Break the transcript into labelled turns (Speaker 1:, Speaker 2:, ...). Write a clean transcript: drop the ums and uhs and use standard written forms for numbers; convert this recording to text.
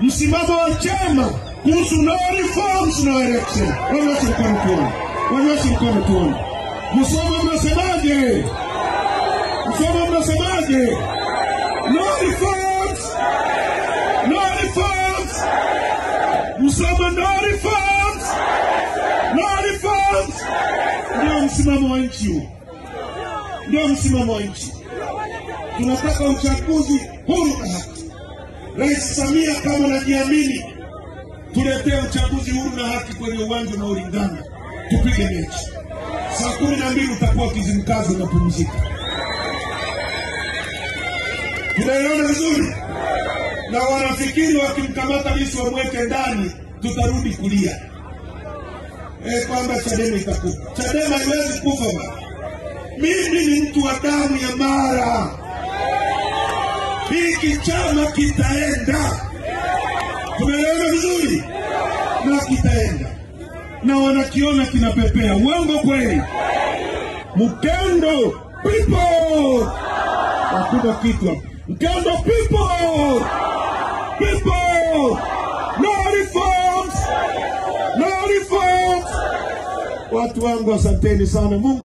Speaker 1: msimamo wa chama kuhusu no reforms no election. Wanyoshe mkono tuone. Msomo mnasemaje? Msomo mnasemaje? No reforms. No reforms. Msomo no reforms. No reforms. Ndio msimamo wa nchi. Ndio msimamo wa nchi. Tunataka uchaguzi huru na haki. Rais Samia, kama najiamini, tuletee uchaguzi huru na haki kwenye uwanja na ulingana. Tupige mechi. Saa 12 utakuwa Kizimkazi na pumzika. Tunaelewana vizuri? Na wanafikiri wakimkamata Lissu wamweke ndani tutarudi kulia. Kwamba Chadema itakufa. Chadema haiwezi kufa bwana. Mimi ni mtu wa damu ya mara. Hiki chama kitaenda. Tumeelewana vizuri? Na kitaenda. Na wanakiona kinapepea. Uongo kweli? Mkendo people. Hakuna kitu hapa. Mkendo people. People. No reforms. No reforms. Watu wangu asanteni sana. Mungu